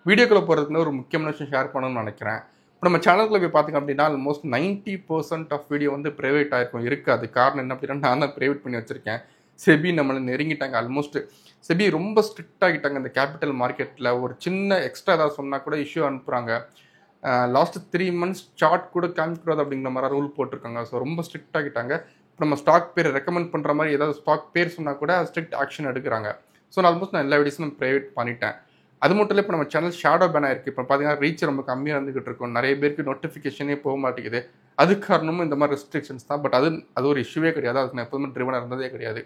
வீடியோக்குள்ள போகிறதுக்கு ஒரு முக்கியமான விஷயம் ஷேர் பண்ணணும்னு நினைக்கிறேன். இப்போ நம்ம சேனலுக்குள்ள போய் பார்த்தீங்க அப்படின்னா, ஆல்மோஸ்ட் 90% ஆஃப் வீடியோ வந்து பிரைவேட் ஆயிருக்கும். இருக்காது. காரணம் என்ன அப்படின்னா, நான் தான் பிரைவேட் பண்ணி வச்சிருக்கேன். செபி நம்மள நெருங்கிட்டாங்க. ஆல்மோஸ்ட் செபி ரொம்ப ஸ்ட்ரிக்ட் ஆகிட்டாங்க. இந்த கேபிட்டல் மார்க்கெட்டில ஒரு சின்ன எக்ஸ்ட்ரா ஏதாவது சொன்னா கூட இஷ்யூ அனுப்புறாங்க. லாஸ்ட் 3 மந்த்ஸ் சார்ட் கூட காமிக்கக்கூடாது அப்படிங்கிற மாதிரி ரூல் போட்டிருக்காங்க. ஸோ ரொம்ப ஸ்ட்ரிக்ட் ஆகிட்டாங்க. இப்போ நம்ம ஸ்டாக் பேர் ரெக்கமெண்ட் பண்ணுற மாதிரி ஏதாவது ஸ்டாக் பேர் சொன்னால் கூட ஸ்ட்ரிக்ட் ஆக்ஷன் எடுக்கிறாங்க. ஸோ ஆல்மோஸ்ட் நான் எல்லா வீடியோஸும் பிரைவேட் பண்ணிட்டேன். அது மட்டும் இல்லை, இப்போ நம்ம சேனல் ஷேடோ பேன் ஆயிருக்கு. இப்போ பார்த்தீங்கன்னா ரீச் ரொம்ப கம்மியாக இருந்துகிட்டு இருக்கும். நிறைய பேருக்கு நோட்டிஃபிகேஷனே போக மாட்டேங்குது. அது காரணமும் இந்த மாதிரி ரெஸ்ட்ரிக்ஷன்ஸ் தான். பட் அது ஒரு இஷ்யூவே கிடையாது. அதுக்கு நான் எப்போதுமே ட்ரிவனாக இருந்ததே கிடையாது.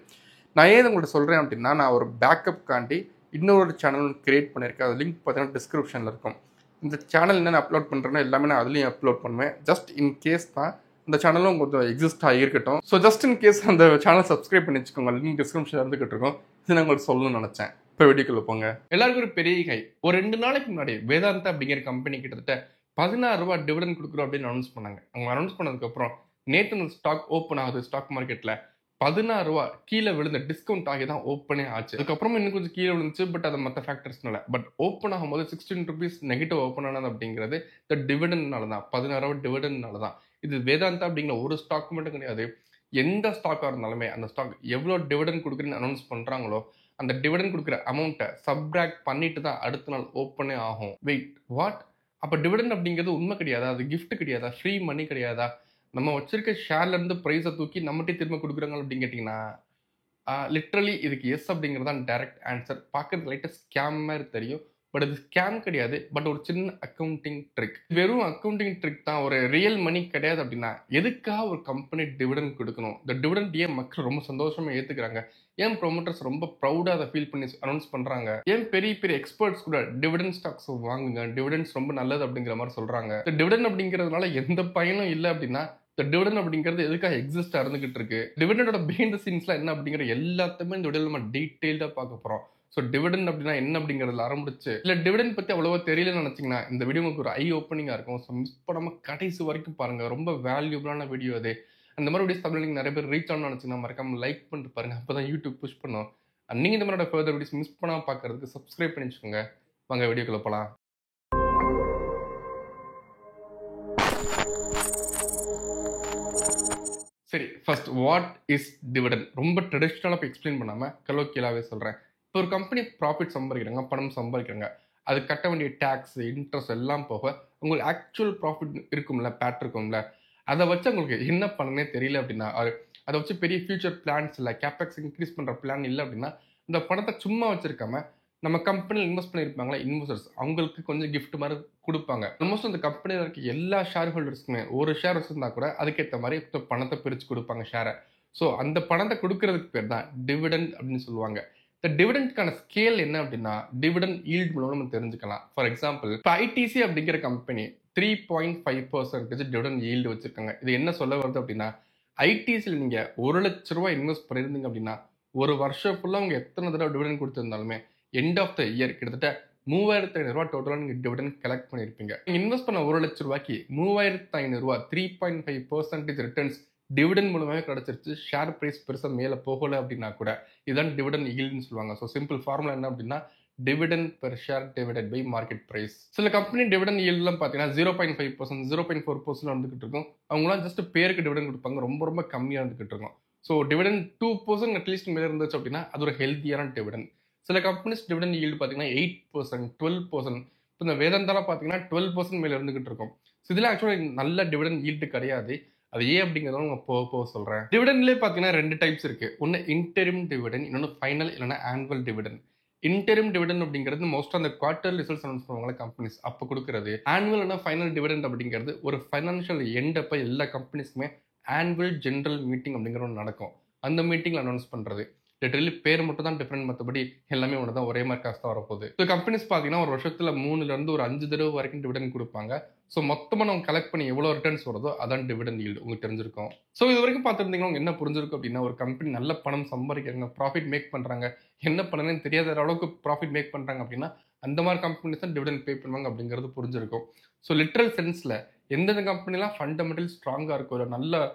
நான் ஏன் உங்கள்கிட்ட சொல்கிறேன் அப்படின்னா, நான் ஒரு பேக்கப் காண்டி இன்னொரு சேனல் கிரியேட் பண்ணியிருக்கேன். அது லிங்க் பார்த்தீங்கன்னா டிஸ்கிரிப்ஷனில் இருக்கும். இந்த சேனல் என்னென்ன அப்லோட் பண்ணுறேன்னா எல்லாமே நான் அதுலேயும் அப்லோட் பண்ணுவேன். ஜஸ்ட் இன் கேஸ் தான் இந்த சேனலும் கொஞ்சம் எக்ஸிஸ்ட் ஆகியிருக்கட்டும். ஸோ ஜஸ்ட் இன் கேஸ் அந்த சேனல் சப்ஸ்கிரைப் பண்ணி வச்சுக்கோங்க. லிங்க் டிஸ்கிரிப்ஷனில் இருந்துகிட்டு இருக்கும். இது நான் உங்களுக்கு சொல்லணும்னு நினச்சேன். இப்போ வீடியோக்குள்ள போங்க. எல்லாருக்கும் ஒரு பெரிய கை. ஒரு 2 நாளைக்கு முன்னாடி வேதாந்தா அப்படிங்கிற கம்பெனி கிட்டத்தட்ட ₹16 டிவிடெண்ட் கொடுக்குறோம் அப்படின்னு அனௌன்ஸ் பண்ணாங்க. அவங்க அனௌன்ஸ் பண்ணதுக்கப்புறம் நேற்று ஸ்டாக் ஓப்பன் ஆகுது. ஸ்டாக் மார்க்கெட்டில் ₹16 கீழே விழுந்த டிஸ்கவுண்ட் ஆகி தான் ஓப்பனே ஆச்சு. அதுக்கப்புறமா இன்னும் கொஞ்சம் கீழே விழுந்துச்சு. பட் அது மற்ற ஃபேக்டர்ஸ்னால. பட் ஓப்பன் ஆகும்போது ₹16 நெகட்டிவ் ஓப்பன் ஆனது அப்படிங்கிறது இந்த டிவிடெண்ட்னால தான். ₹16 டிவிடெண்ட்னால தான். இது வேதாந்தா அப்படிங்கிற ஒரு ஸ்டாக் மட்டும் கிடையாது. எந்த ஸ்டாக்காக இருந்தாலுமே அந்த ஸ்டாக் எவ்வளோ டிவிடெண்ட் கொடுக்குறேன்னு அனௌன்ஸ் பண்ணுறாங்களோ அந்த டிவிடெண்ட் கொடுக்குற அமௌண்ட்டை சப்ட்ராக்ட் பண்ணிட்டு தான் அடுத்த நாள் ஓப்பனே ஆகும். Wait, what? அப்போ டிவிடெண்ட் அப்படிங்கிறது உண்மை கிடையாதா? அது கிஃப்ட் கிடையாதா? ஃப்ரீ மணி கிடையாதா? நம்ம வச்சிருக்க ஷேர்ல இருந்து பிரைஸை தூக்கி நம்மகிட்டே திரும்ப கொடுக்குறாங்க அப்படின்னு கேட்டிங்கன்னா, லிட்ரலி இதுக்கு எஸ் அப்படிங்கிறது தான் டைரக்ட் ஆன்சர். பார்க்கறது லைட்டாக ஸ்கேம் மாதிரி தெரியும். பட் அது ஸ்கேம் கிடையாது. பட் ஒரு சின்ன அக்கௌண்டிங் ட்ரிக். வெறும் அக்கௌண்டிங் ட்ரிக் தான். ஒரு ரியல் மணி கிடையாது அப்படின்னா எதுக்காக ஒரு கம்பெனி டிவிடெண்ட் கொடுக்கணும்? இந்த டிவிடெண்ட் ஏன் மக்கள் ரொம்ப சந்தோஷமா ஏற்றுக்கிறாங்க? ஏன் ப்ரொமோட்டர்ஸ் ரொம்ப ப்ரௌடாக அதை ஃபீல் பண்ணி அனௌன்ஸ் பண்ணுறாங்க? ஏன் பெரிய பெரிய எக்ஸ்பர்ட்ஸ் கூட டிவிடெண்ட் ஸ்டாக்ஸ் வாங்குங்க, டிவிடெண்ட்ஸ் ரொம்ப நல்லது அப்படிங்கிற மாதிரி சொல்கிறாங்க? இந்த டிவிடெண்ட் அப்படிங்கிறதுனால எந்த பயனும் இல்லை அப்படின்னா இந்த டிவிடெண்ட் அப்படிங்கிறது எதுக்காக எக்ஸிஸ்ட் இருந்துகிட்டு இருக்கு? டிவிடெண்டோட பிஹைண்ட் தி சீன்ஸ்லாம் என்ன அப்படிங்கிற எல்லாத்தையுமே இந்த வீடியோல நம்ம டீடைல்டா பார்க்க போறோம். ஸோ டிவிடெண்ட் அப்படின்னா என்ன அப்படிங்கிறதுல ஆரம்பிச்சு இல்லை டிவிடெண்ட் பற்றி அவ்வளோவா தெரியலன்னு நினச்சிங்கன்னா இந்த வீடியோ உங்களுக்கு ஒரு ஐ ஓப்பனிங்காக இருக்கும். ஸோ மிஸ் பண்ணாமல் கடைசி வரைக்கும் பாருங்கள். ரொம்ப வேல்யூபிளான வீடியோ அது. அந்த மாதிரி வீடியோஸ் தமிழ் நீங்கள் நிறைய பேர் ரீச் ஆகணும்னு நினச்சிங்கன்னா மறக்காம லைக் பண்ணிட்டு பாருங்கள். அப்போ தான் யூடியூப் புஷ் பண்ணும். நீங்கள் இந்த மாதிரியோட ஃபர்தர் வீடியோஸ் மிஸ் பண்ணாமல் பார்க்கறதுக்கு சப்ஸ்கிரைப் பண்ணி வச்சுக்கோங்க. வாங்க வீடியோக்குள்ள போகலாம். சரி, ஃபர்ஸ்ட் வாட் இஸ் டிவிடெண்ட்? ரொம்ப ட்ரெடிஷ்னலாக இப்போ எக்ஸ்பிளைன் பண்ணாமல் கலோக்கியலாகவே சொல்கிறேன். இப்போ ஒரு கம்பெனி ப்ராஃபிட் சம்பாதிக்கிறாங்க, பணம் சம்பாதிக்கிறாங்க. அது கட்ட வேண்டிய டேக்ஸ், இன்ட்ரெஸ்ட் எல்லாம் போக உங்களுக்கு ஆக்சுவல் ப்ராஃபிட் இருக்கும்ல, பேட் இருக்கும்ல, அதை வச்சு உங்களுக்கு என்ன பண்ணனே தெரியல அப்படின்னா, அதை வச்சு பெரிய ஃபியூச்சர் பிளான்ஸ் இல்லை, கேபெக்ஸ் இன்க்ரீஸ் பண்ணுற பிளான் இல்லை அப்படின்னா, இந்த பணத்தை சும்மா வச்சிருக்காம நம்ம கம்பெனியில் இன்வெஸ்ட் பண்ணியிருப்பாங்களா இன்வெஸ்டர்ஸ், அவங்களுக்கு கொஞ்சம் கிஃப்ட் மாதிரி கொடுப்பாங்க. ஆல்மோஸ்ட் அந்த கம்பெனியில் இருக்க எல்லா ஷேர் ஹோல்டர்ஸ்க்குமே ஒரு ஷேர் வச்சிருந்தா கூட அதுக்கேற்ற மாதிரி பணத்தை பிரித்து கொடுப்பாங்க ஷேரை. ஸோ அந்த பணத்தை கொடுக்கறதுக்கு பேர் தான் டிவிடெண்ட் அப்படின்னு சொல்லுவாங்க. இந்த டிவிடெண்ட்கான ஸ்கேல் என்ன அப்படின்னா டிவிடெண்ட் ஈல்ட் மூலம் நம்ம தெரிஞ்சுக்கலாம். ஃபார் எக்ஸாம்பிள் இப்போ ஐடிசி அப்படிங்கிற கம்பெனி 3.5% டிவிடெண்ட் ஈல்டு வச்சிருக்காங்க. இது என்ன சொல்ல வருது அப்படின்னா, ஐடிசியில் நீங்கள் ₹1,00,000 இன்வெஸ்ட் பண்ணியிருந்தீங்க அப்படின்னா ஒரு வருஷம் ஃபுல்லாக அவங்க எத்தனை தடவை டிவிடெண்ட் கொடுத்துருந்தாலுமே எண்ட் ஆஃப் த இயர் கிட்டத்தட்ட ₹3,500 டோட்டலாக நீங்கள் டிவிடெண்ட் கலெக்ட் பண்ணியிருப்பீங்க. நீங்கள் இன்வெஸ்ட் பண்ண ₹1,00,000 ₹3,500 3.5% ரிட்டர்ன்ஸ் டிவிடெண்ட் மூலமாகவே கிடச்சிருச்சு. ஷேர் ப்ரைஸ் பெருசாக மேலே போகலை அப்படின்னா கூட இதுதான் டிவிடெண்ட் ஈல்டுன்னு சொல்லுவாங்க. ஸோ சிம்பிள் ஃபார்முலா என்ன அப்படின்னா dividend per share divided by market price. சில கம்பெனி டிவிடெண்ட் ஈல்டுலாம் பார்த்தீங்கன்னா 0.5% 0.4% வந்துகிட்டு இருக்கும். அவங்களாம் ஜஸ்ட் பேருக்கு டிவிடெண்ட் கொடுப்பாங்க. ரொம்ப ரொம்ப கம்மியாக இருந்துகிட்டு இருக்கும். ஸோ டிவிடெண்ட் 2% அட்லீஸ்ட் மேலே இருந்துச்சு அப்படின்னா அது ஒரு ஹெல்த்தியான டிவிடெண்ட். சில கம்பெனிஸ் டிவிடெண்ட் ஈல்டு பார்த்தீங்கன்னா 8%, 12%. இப்போ இந்த வேதாந்தால பார்த்தீங்கன்னா 12% மேலே இருந்துகிட்டு இருக்கும். ஸோ இதெல்லாம் ஆக்சுவலாக நல்ல டிவிடெண்ட் ஈல்டு கிடையாது. அது ஏன் அப்படிங்கிறத நான் போக போக சொல்கிறேன். டிவிடெண்ட்லேயே பார்த்தீங்கன்னா 2 டைப்ஸ் இருக்குது. ஒன்று இன்டெரிம் டிவிடெண்ட், இன்னொன்று ஃபைனல் இல்லைனா ஆனுவல் டிவிடெண்ட். இன்டெரிம் டிவிடெண்ட் அப்படிங்கிறது மோஸ்ட்டாக அந்த குவார்டர் ரிசல்ட்ஸ் அனௌன்ஸ் பண்ணுவாங்க கம்பெனிஸ் அப்போ கொடுக்குறது. ஆனுவல் இல்லைனா ஃபைனல் டிவிடெண்ட் அப்படிங்கிறது ஒரு ஃபைனான்ஷியல் எண்ட் அப்போ எல்லா கம்பெனிஸ்க்குமே ஆனுவல் ஜென்ரல் மீட்டிங் அப்படிங்கிற ஒன்று நடக்கும். அந்த மீட்டிங்கில் அனௌன்ஸ் பண்ணுறது. லிட்டரலி பேர் மட்டும் தான் டிஃப்ரெண்ட், மற்றபடி எல்லாமே ஒன்று தான், ஒரே மாதிரி காசு தான் வரப்போகுது. ஸோ கம்பெனிஸ் பார்த்தீங்கன்னா ஒரு வருஷத்தில் 3லேருந்து ஒரு 5 தடவை வரைக்கும் டிவிடெண்ட் கொடுப்பாங்க. ஸோ மொத்தமாக நம்ம கலெக்ட் பண்ணி எவ்வளோ ரிட்டர்ன்ஸ் வருதோ அதான் டிவிடெண்ட் ஈல்டு உங்களுக்கு தெரிஞ்சிருக்கும். ஸோ இது வரைக்கும் பார்த்துருந்தீங்கன்னா உங்களுக்கு என்ன புரிஞ்சிருக்கும் அப்படின்னா, ஒரு கம்பெனி நல்ல பணம் சம்பாதிக்கிறாங்க, ப்ராஃபிட் மேக் பண்ணுறாங்க, என்ன பண்ணணும்னு தெரியாத அளவுக்கு ப்ராஃபிட் மேக் பண்ணுறாங்க அப்படின்னா அந்த மாதிரி கம்பெனிஸ் தான் டிவிடெண்ட் பே பண்ணுவாங்க அப்படிங்கிறது புரிஞ்சிருக்கும். ஸோ லிட்ரல் சென்ஸில் எந்தெந்த கம்பெனிலாம் ஃபண்டமெண்டல் ஸ்ட்ராங்காக இருக்கோ, இல்லை நல்ல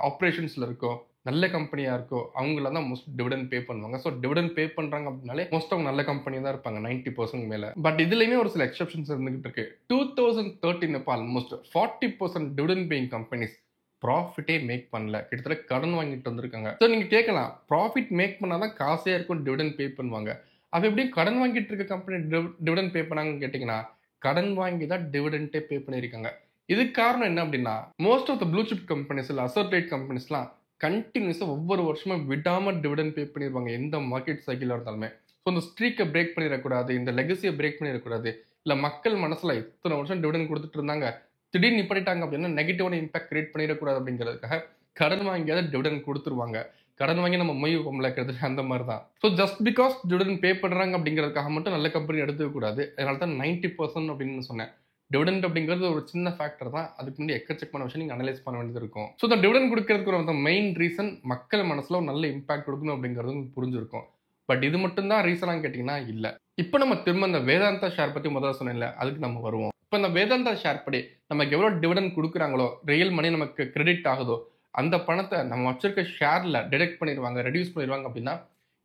ஆப்ரேஷன்ஸில் இருக்கோ, நல்ல கம்பெனியா இருக்கோ அவங்கள தான் மோஸ்ட் டிவிடெண்ட் பே பண்ணுவாங்க. ஸோ டிவிடெண்ட் பே பண்றாங்க அப்படின்னாலே மோஸ்ட் அவங்க நல்ல கம்பெனி தான் இருப்பாங்க 90% மேல. பட் இதுலயுமே ஒரு சில எக்ஸெப்ஷன்ஸ் இருந்துகிட்டு இருக்கு. 2013 அப்ப ஆல்மோஸ்ட் 40% டிவிடெண்ட் பேயிங் கம்பெனிஸ் ப்ராஃபிட்டே மேக் பண்ணல. கிட்டத்தட்ட கடன் வாங்கிட்டு வந்திருக்காங்க. ஸோ நீங்க கேட்கலாம், ப்ராஃபிட் மேக் பண்ணாதான் காசே இருக்கும் டிவிடெண்ட் பே பண்ணுவாங்க. அப்ப எப்படி கடன் வாங்கிட்டு இருக்க கம்பெனி டிவிடெண்ட் பே பண்ணாங்கன்னு கேட்டீங்கன்னா, கடன் வாங்கி தான் டிவிடெண்டே பே பண்ணியிருக்காங்க. இதுக்கு காரணம் என்ன அப்படின்னா, most of the blue chip companies இல்ல அசோசியேட் கம்பெனிஸ்லாம் கண்டினியூஸா ஒவ்வொரு வருஷமும் விடாம டிவிடெண்ட் பே பண்ணிருவாங்க. எந்த மார்க்கெட் சைக்கிளா இருந்தாலுமே. ஸோ இந்த ஸ்ட்ரீக்கை பிரேக் பண்ணிடக்கூடாது, இந்த லெகசியை பிரேக் பண்ணிடக்கூடாது, இல்ல மக்கள் மனசுல இத்தனை வருஷம் டிவிடெண்ட் கொடுத்துட்டு இருந்தாங்க, திடீர்னு நிப்பாட்டிட்டாங்க அப்படின்னா நெகட்டிவான இம்பாக்ட் கிரியேட் பண்ணிடக்கூடாது அப்படிங்கிறதுக்காக கடன் வாங்கியாவது டிவிடெண்ட் கொடுத்துருவாங்க. கடன் வாங்கி நம்ம மொய் வைப்போம்ல அந்த மாதிரி தான். ஸோ ஜஸ்ட் பிகாஸ் டிவிடெண்ட் பே பண்றாங்க அப்படிங்கிறதுக்காக மட்டும் நல்ல கம்பெனி எடுத்துக்க கூடாது. அதனால தான் 90% அப்படின்னு சொன்னேன். டிவிடெண்ட் அப்படிங்கிறது ஒரு சின்ன ஃபேக்டர் தான். அதுக்கு முன்னாடி எக்கச்சக்கமான விஷயம் நீங்க அனலைஸ் பண்ண வேண்டியது இருக்கும். ஸோ இந்த டிவிடெண்ட் கொடுக்கறதுக்கு ஒரு மெயின் ரீசன் மக்கள் மனசுல ஒரு நல்ல இம்பாக்ட் கொடுக்கணும் அப்படிங்கிறது உங்களுக்கு புரிஞ்சிருக்கும். பட் இது மட்டும் தான் ரீசனான்னு கேட்டீங்கன்னா இல்ல. இப்போ நம்ம திரும்ப இந்த வேதாந்தா ஷேர் பத்தி முதல்ல சொன்னேன்ல, அதுக்கு நம்ம வருவோம். இப்போ இந்த வேதாந்தா ஷேர் படி நமக்கு எவ்வளவு டிவிடெண்ட் கொடுக்குறாங்களோ, ரியல் மணி நமக்கு கிரெடிட் ஆகுதோ, அந்த பணத்தை நம்ம வச்சிருக்க ஷேர்ல டிடெக்ட் பண்ணிடுவாங்க, ரெடியூஸ் பண்ணிடுவாங்க அப்படின்னா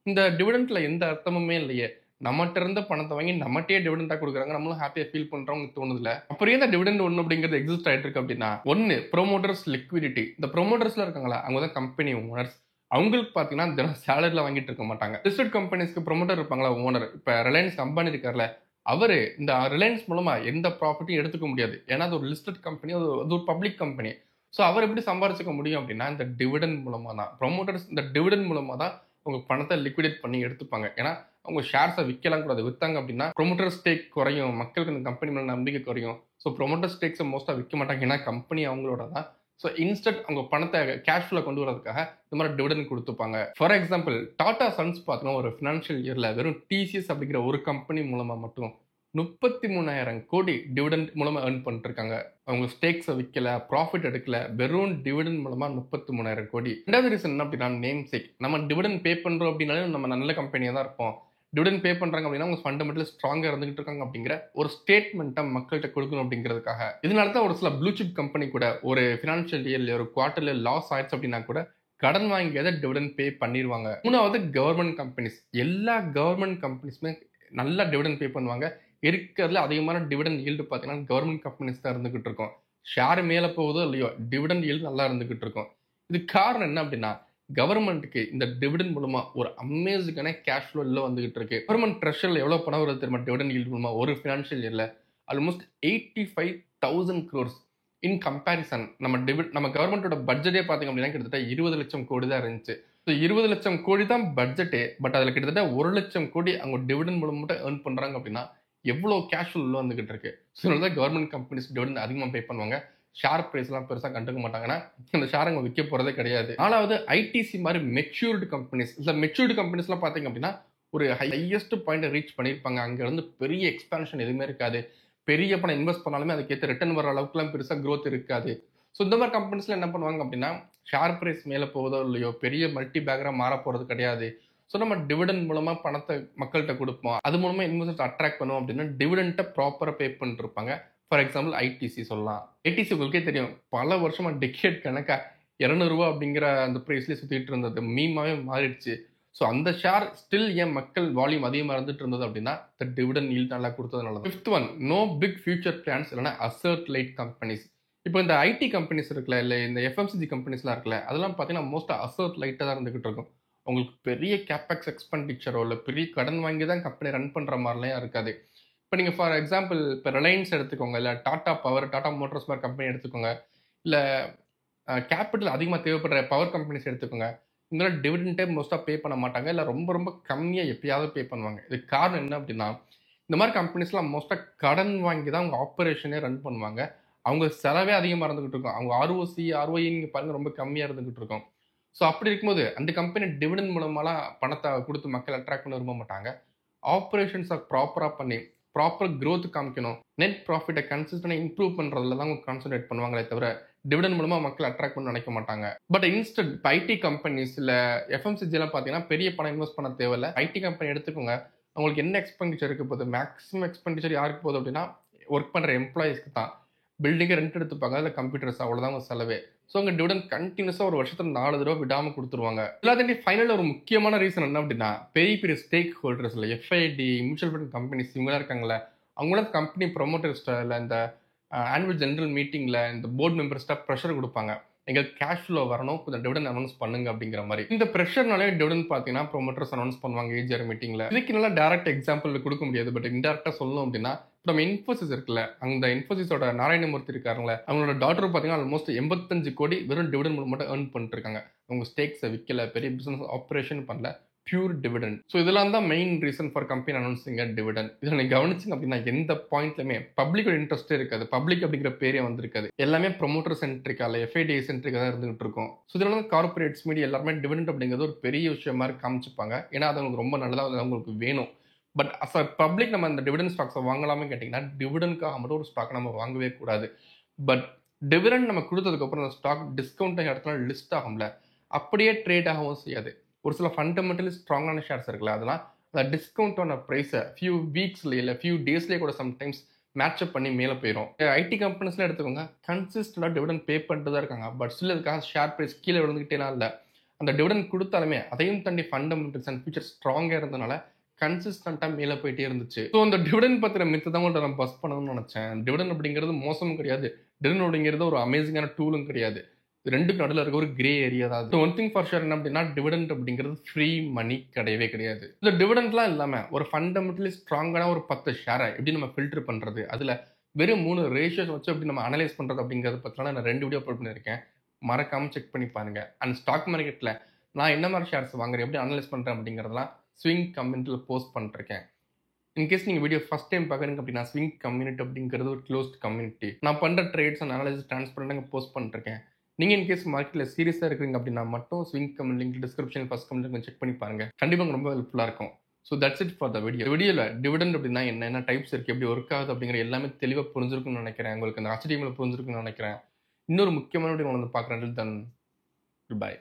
இந்த டிவிடெண்ட்ல எந்த அர்த்தமுமே இல்லையே. நம்மகிட்ட இருந்த பணத்தை வாங்கி நம்மகிட்டயே டிவிடெண்டா கொடுக்குறாங்க, நம்மளும் ஹாப்பியா ஃபீல் பண்றோம் தோணுதுல. அப்புறம் ஏன் டிவிடெண்ட் ஒன்று அப்படிங்கிறது எக்ஸிஸ்ட் ஆயிட்டு இருக்கு அப்படின்னா, ஒன்னு ப்ரோமோட்டர்ஸ் லிக்விடிட்டி. இந்த ப்ரோமோட்டர்ஸ்ல இருக்காங்களா, அவங்க தான் கம்பெனி ஓனர்ஸ். அவங்களுக்கு பாத்தீங்கன்னா தினம் சேலரில வாங்கிட்டு இருக்க மாட்டாங்க. லிஸ்டட் கம்பெனிஸ்க்கு ப்ரோமோட்டர் இருப்பாங்களா, ஓனர். இப்ப ரிலையன்ஸ் அம்பானி இருக்கார்ல, அவரு இந்த ரிலையன்ஸ் மூலமா எந்த ப்ராஃபிட்டும் எடுத்துக்க முடியாது. ஏன்னா அது ஒரு லிஸ்டட் கம்பெனி, அது ஒரு பப்ளிக் கம்பெனி. ஸோ அவர் எப்படி சம்பாரிச்சுக்க முடியும் அப்படின்னா இந்த டிவிடெண்ட் மூலமா தான். ப்ரோமோட்டர்ஸ் இந்த டிவிடெண்ட் மூலமா தான் உங்க பணத்தை லிக்விடேட் பண்ணி எடுத்துப்பாங்க. ஏன்னா அவங்க ஷேர்ஸை விற்கலாம் கூடாது. வித்தாங்க அப்படின்னா ப்ரோமோட்டர் ஸ்டேக் குறையும், மக்களுக்கு இந்த கம்பெனி மேல நம்பிக்கை குறையும். ஸோ ப்ரோமோட்டர் ஸ்டேக்ஸை மோஸ்ட்டாக விற்க மாட்டாங்க, ஏன்னா கம்பெனி அவங்களோட தான். ஸோ இன்ஸ்டன்ட் அவங்க பணத்தை கேஷ் ஃப்ளோ கொண்டு வரதுக்காக இந்த மாதிரி டிவிடெண்ட் கொடுத்துப்பாங்க. ஃபார் எக்ஸாம்பிள் டாடா சன்ஸ் பார்த்தீங்கன்னா ஒரு ஃபினான்ஷியல் இயர்ல வெறும் டிசிஎஸ் அப்படிங்கிற ஒரு கம்பெனி மூலமா மட்டும் 33,000 கோடி டிவிடெண்ட் மூலமா ஏர்ன் பண்ணிட்டு இருக்காங்க. அவங்க ஸ்டேக்ஸை விற்கல, ப்ராஃபிட் எடுக்கல, வெறும் டிவிடெண்ட் மூலமா 33,000 கோடி. ரெண்டாவது ரீசன் என்ன அப்படின்னா நேம் சேக். நம்ம டிவிடெண்ட் பே பண்றோம் அப்படின்னாலே நம்ம நல்ல கம்பெனியா தான் இருப்போம். டிவிடெண்ட் பே பண்றாங்க அப்படின்னா அவங்க ஃபண்டமெண்டல் ஸ்ட்ராங்கா இருந்துகிட்டு இருக்காங்க அப்படிங்கிற ஒரு ஸ்டேட்மெண்ட்டை மக்கள்கிட்ட கொடுக்கணும் அப்படிங்கிறதுக்காக. இதனால தான் ஒரு சில ப்ளூ சிப் கம்பெனி கூட ஒரு ஃபினான்ஷியல் இயர்ல ஒரு குவார்டர்ல லாஸ் ஆயிடுச்சு அப்படின்னா கூட கடன் வாங்கியதை டிவிடெண்ட் பே பண்ணிடுவாங்க. மூணாவது கவர்மெண்ட் கம்பெனிஸ். எல்லா கவர்மெண்ட் கம்பெனிஸுமே நல்லா டிவிடெண்ட் பே பண்ணுவாங்க. இருக்கிறதுல அதிகமான டிவிடெண்ட் ஈல்டு பார்த்தீங்கன்னா கவர்மெண்ட் கம்பெனிஸ் தான் இருந்துகிட்டு இருக்கும். ஷேர் மேலே போகுதோ இல்லையோ டிவிடெண்ட் ஈல்டு நல்லா இருந்துகிட்டு இருக்கும். இது காரணம் என்ன அப்படின்னா கவர்மெண்ட்டுக்கு இந்த டிவிடெண்ட் மூலமா ஒரு அமேசிங்கான கேஷ் ஃப்ளோ எல்லாம் வந்துகிட்டு இருக்கு. கவர்மெண்ட் ட்ரெஷர்ல எவ்வளவு பணம் வருது தெரியுமா டிவிடெண்ட் ஈல்டு மூலமா ஒரு ஃபினான்ஷியல் இயர்ல? Almost 85,000 crores. இன் கம்பேரிசன் நம்ம கவர்மெண்டோட பட்ஜெட்டே பார்த்தீங்க அப்படின்னா கிட்டத்தட்ட 20 லட்சம் கோடி தான் இருந்துச்சு. ஸோ 20 லட்சம் கோடி தான் பட்ஜெட்டே. பட் அதில் கிட்டத்தட்ட 1 லட்சம் கோடி அவங்க டிவிடெண்ட் மூலம் மட்டும் ஏர்ன் பண்றாங்க அப்படின்னா எவ்வளோ கேஷ் ஃப்ளோ வந்துகிட்டு இருக்கு. ஸோ இதனால தான் கவர்மெண்ட் கம்பெனிஸ் டிவிடெண்ட் அதிகமாக பே பண்ணுவாங்க. ஷேர் பிரைஸ்லாம் பெருசாக கண்டுக்க மாட்டாங்கன்னா இந்த ஷேர் அவங்க விற்க போகிறதே கிடையாது. நாலாவது ஐடிசி மாதிரி மெச்சூர்டு கம்பெனிஸ். இந்த மெச்சூர்டு கம்பெனிஸ்லாம் பார்த்தீங்க அப்படின்னா ஒரு ஹையஸ்ட் பாயிண்ட் ரீச் பண்ணியிருப்பாங்க. அங்கேருந்து பெரிய எக்ஸ்பான்ஷன் எதுவுமே இருக்காது. பெரிய பணம் இன்வெஸ்ட் பண்ணாலுமே அதுக்கேற்ற ரிட்டர்ன் வர அளவுக்குலாம் பெருசாக க்ரோத் இருக்காது. ஸோ இந்த மாதிரி கம்பெனிஸ்ல என்ன பண்ணுவாங்க அப்படின்னா ஷேர் பிரைஸ் மேலே போவதோ இல்லையோ பெரிய மல்டி பேக்கராக மாற போகிறது கிடையாது. ஸோ நம்ம டிவிடெண்ட் மூலமாக பணத்தை மக்கள்கிட்ட கொடுப்போம், அது மூலமாக இன்வெஸ்டர்ஸ் அட்ராக்ட் பண்ணுவோம் அப்படின்னா டிவிடெண்ட்டை ப்ராப்பராக பே பண்ணிட்டு இருப்பாங்க. ஃபார் எக்ஸாம்பிள் ஐடிசி சொல்லலாம். ஐடிசி உங்களுக்கே தெரியும், பல வருஷமா டெக்கேட் கணக்கா 200 ரூபா அப்படிங்கிற அந்த ப்ரைஸ்லேயே சுற்றிட்டு இருந்தது மீமாவே மாறிடுச்சு. ஸோ அந்த ஷேர் ஸ்டில் ஏன் மக்கள் வால்யூம் அதிகமாக இருந்துட்டு இருந்தது அப்படின்னா இந்த டிவிடெண்ட் ஈல்ட் நல்லா கொடுத்ததுனால. Fifth one, no big future plans இல்லைன்னா அசர்ட் லைட் கம்பெனிஸ். இப்போ இந்த ஐடி கம்பெனிஸ் இருக்குல்ல, இல்லை இந்த எஃப்எம்சிஜி கம்பெனிஸ்லாம் இருக்குல்ல, அதெல்லாம் பார்த்தீங்கன்னா மோஸ்ட்டாக அசர்ட் லைட்டாக தான் இருந்துகிட்டு இருக்கும். உங்களுக்கு பெரிய கேபெக்ஸ் எக்ஸ்பெண்டிச்சரோ இல்லை பெரிய கடன் வாங்கி தான் கம்பெனி ரன் பண்ணுற மாதிரிலாம் இருக்காது. இப்போ நீங்கள் ஃபார் எக்ஸாம்பிள் இப்போ ரிலையன்ஸ் எடுத்துக்கோங்க, இல்லை டாடா பவர், டாடா மோட்டர்ஸ் மாதிரி கம்பெனி எடுத்துக்கோங்க, இல்லை கேபிட்டல் அதிகமாக தேவைப்படுற பவர் கம்பெனிஸ் எடுத்துக்கோங்க. இங்கெல்லாம் டிவிடெண்டே மோஸ்ட்டாக பே பண்ண மாட்டாங்க, இல்லை ரொம்ப ரொம்ப கம்மியாக எப்பயாவது பே பண்ணுவாங்க. இதுக்கு காரணம் என்ன அப்படின்னா இந்த மாதிரி கம்பெனிஸ்லாம் மோஸ்ட்டாக கடன் வாங்கி தான் அவங்க ஆப்ரேஷனே ரன் பண்ணுவாங்க. அவங்க செலவே அதிகமாக இருந்துகிட்டு இருக்கும். அவங்க ஆர்ஓசி ஆர்ஓஇ நீங்கள் பாருங்கள் ரொம்ப கம்மியாக இருந்துகிட்டு இருக்கும். ஸோ அப்படி இருக்கும்போது அந்த கம்பெனி டிவிடெண்ட் மூலமாலாம் பணத்தை கொடுத்து மக்கள் அட்ராக்ட் பண்ண விரும்ப மாட்டாங்க. ஆப்ரேஷன்ஸை ப்ராப்பராக பண்ணி ப்ராப்பர் க்ரோத் காமிக்கணும், நெட் ப்ராஃபிட்டை கன்சிஸ்டன்டாக இம்ப்ரூவ் பண்ணுறதுல தான் அவங்க கான்சன்ட்ரேட் பண்ணுவாங்களே தவிர டிவிடெண்ட் மூலமாக மக்கள் அட்ராக்ட் பண்ண நினைக்க மாட்டாங்க. பட் இன்ஸ்டன்ட் இப்போ ஐடி கம்பெனிஸ் இல்லை எஃப்எம்சிஜிலாம் பார்த்தீங்கன்னா பெரிய பணம் இன்வெஸ்ட் பண்ண தேவையில்லை. ஐடி கம்பெனி எடுத்துக்கோங்க, அவங்களுக்கு என்ன எக்ஸ்பெண்டிச்சர் இருக்க போகுது, மேக்ஸிமம் எக்ஸ்பெண்டிச்சர் யாருக்கு போகுது அப்படின்னா ஒர்க் பண்ணுற எம்ப்ளாயிஸ்க்கு தான். பில்டிங்கை ரெண்ட் எடுத்துப்பாங்க, அதில் கம்ப்யூட்டர்ஸ், அவ்வளோதான் அவங்க செலவே. ஸோ அங்கே டிவிடன் கண்டினியூஸாக ஒரு வருஷத்துல 4 தடவை விடாமல் கொடுத்துருவாங்க. எல்லாத்தையும் ஃபைனலில் ஒரு முக்கியமான ரீசன் என்ன அப்படின்னா, பெரிய பெரிய ஸ்டேக் ஹோல்டர்ஸ் இல்லை, எஃப்ஐடி, மியூச்சுவல் ஃபண்ட் கம்பெனிஸ் இவங்களாம் இருக்காங்களே, அவங்களாம் கம்பெனி ப்ரொமோட்டர்ஸ்ட இல்லை இந்த ஆனுவல் ஜெனரல் மீட்டிங்கில் இந்த போர்டு மெம்பர்ஸ்ட ப்ரெஷர் கொடுப்பாங்க. எங்களுக்கு கேஷ் ஃப்ளோ வரணும், கொஞ்சம் டிவிடன் அனௌன்ஸ் பண்ணுங்க அப்படிங்கிற மாதிரி. இந்த ப்ரெஷர்னாலே டிவிடன் பார்த்தீங்கன்னா ப்ரொமோட்டர்ஸ் அனௌன்ஸ் பண்ணுவாங்க ஏஜிஆர் மீட்டிங்கில். இதுக்கு நல்லா டேரக்ட் எக்ஸாம்பிள் கொடுக்க முடியாது, பட் இன்டெரக்டாக சொல்லணும் அப்படின்னா நம்ம இன்ஃபோசிஸ் இருக்குல்ல, அந்த இன்ஃபோசிஸோட நாராயணமூர்த்தி இருக்காருங்களே, அவங்களோட டாட்டர் பார்த்தீங்கன்னா ஆல்மோஸ்ட் 85 கோடி வெறும் டிவிடன் மட்டும் ஏர்ன் பண்ணிட்டு இருக்காங்க. அவங்க ஸ்டேக்ஸை விற்கல, பெரிய பிசினஸ் ஆப்ரேஷன் பண்ணல, பியூர் டிவிடெண்ட். ஸோ இதெல்லாம் தான் main reason for company announcing dividend. இதை நீங்கள் கவனிச்சிங்க அப்படின்னா எந்த பாயிண்ட்லையுமே பப்ளிக்கோட இன்ட்ரெஸ்டே இருக்காது. பப்ளிக் அப்படிங்கிற பேரே வந்திருக்காது. எல்லாமே ப்ரொமோட்டர் சென்ட்ரிக்கா இல்லை எஃப்ஐடி சென்ட்ரிக்கா தான் இருந்துகிட்டு இருக்கும். ஸோ இதனால தான் கார்பரேட்ஸ் மீடியா எல்லாருமே டிவிடெண்ட் அப்படிங்கிறது ஒரு பெரிய விஷயம் மாதிரி காமிச்சுப்பாங்க. ஏன்னா அது அவங்களுக்கு ரொம்ப நல்லதாக அவங்களுக்கு வேணும். பட் அஸ் அ பப்ளிக் நம்ம அந்த டிவிடெண்ட் ஸ்டாக்ஸை வாங்கலாமே கேட்டிங்கன்னா, டிவிடெண்ட்காக மட்டும் ஒரு ஸ்டாக் நம்ம வாங்கவே கூடாது. பட் டிவிடெண்ட் நம்ம கொடுத்ததுக்கப்புறம் அந்த ஸ்டாக் டிஸ்கவுண்ட் இடத்துல லிஸ்ட் ஆகும்ல, அப்படியே ட்ரேட் ஆகவும் செய்யாது. ஒரு சில ஃபண்டமெண்டலி ஸ்ட்ராங்கான ஷேர்ஸ் இருக்குல்ல, அதெல்லாம் அந்த டிஸ்கவுண்டான ப்ரைஸை ஃபியூ வீக்ஸ்லேயே இல்லை ஃபியூ டேஸ்லேயே கூட சம்டைம்ஸ் மேட்சப் பண்ணி மேலே போயிடும். ஐடி கம்பெனிஸ்லாம் எடுத்துக்கோங்க, கன்சிஸ்டண்டாக டிவிடெண்ட் பே பண்ணிட்டு தான் இருக்காங்க. பட் ஸ்டில் அதுக்காக ஷேர் ப்ரைஸ் கீழே விழுந்துக்கிட்டேலாம் இல்லை. அந்த டிவிடெண்ட் கொடுத்தாலுமே அதையும் தாண்டி ஃபண்டமெண்டல்ஸ் அண்ட் ஃபியூச்சர் ஸ்ட்ராங்காக இருந்தனால கன்சிஸ்டண்டாக மேலே போயிட்டே இருந்துச்சு. ஸோ அந்த டிவிடெண்ட் பற்றின மித்து தான் உங்கள்கிட்ட நான் பஸ் பண்ணணும்னு நினச்சேன். டிவிடெண்ட் அப்படிங்கிறது மோசமும் கிடையாது, டிவிடெண்ட் அப்படிங்கிறது ஒரு அமேசிங்கான டூலும் கிடையாது. ரெண்டுக்கு நடுவில் இருக்க ஒரு கிரே ஏரியா தான். ஒன் திங் ஃபார் ஷூர் என்ன அப்படின்னா, டிவிடெண்ட் அப்படிங்கிறது ஃப்ரீ மணி கிடையவே கிடையாது. இந்த டிவிடெண்ட்லாம் இல்லாமல் ஒரு ஃபண்டமெண்டலி ஸ்ட்ராங்கான ஒரு 10 ஷேரை எப்படி நம்ம ஃபில்டர் பண்ணுறது, அதில் வெறும் 3 ரேஷியோஸ் வச்சு எப்படி நம்ம அனலைஸ் பண்ணுறது அப்படிங்கிறத பற்றிலாம் நான் 2 வீடியோ அப்லோட் பண்ணியிருக்கேன். மறக்காமல் செக் பண்ணி பாருங்கள். அண்ட் ஸ்டாக் மார்க்கெட்டில் நான் என்ன மாதிரி ஷேர்ஸ் வாங்குறேன், எப்படி அனலைஸ் பண்ணுறேன் அப்படிங்கிறதெல்லாம் ஸ்விங் கம்யூனிட்டியில் போஸ்ட் பண்ணிருக்கேன். இன்கேஸ் நீங்கள் வீடியோ ஃபஸ்ட் டைம் பார்க்குறீங்க அப்படின்னா, ஸ்விங் கம்யூனிட்டி அப்படிங்கிறது ஒரு க்ளோஸ்ட் கம்யூனிட்டி. நான் பண்ணுற ட்ரேட்ஸ் அண்ட் அனலைசிஸ் ட்ரான்ஸ்பரண்டாக போஸ்ட் பண்ணிருக்கேன். நீங்கள் இன்கேஸ் மார்க்கெட்டில் சீரியஸாக இருக்கிறீங்க அப்படின்னா மட்டும் swing comment link description first comment கொஞ்சம் செக் பண்ணி பாருங்க. கண்டிப்பாக ரொம்ப ஹெல்ப்ஃபுல்லாக இருக்கும். So that's it for the video. வீடியோவில் டிவிடெண்ட் அப்படின்னா என்ன டைப்ஸ் இருக்குது, எப்படி ஒர்க் ஆகுது அப்படிங்கிற எல்லாமே தெளிவாக புரிஞ்சிருக்குன்னு நினைக்கிறேன். உங்களுக்கு அந்த HTML புரிஞ்சிருக்குன்னு நினைக்கிறேன். இன்னொரு முக்கியமான வீடியோ வந்து பார்க்குறேன். தன் பாய்.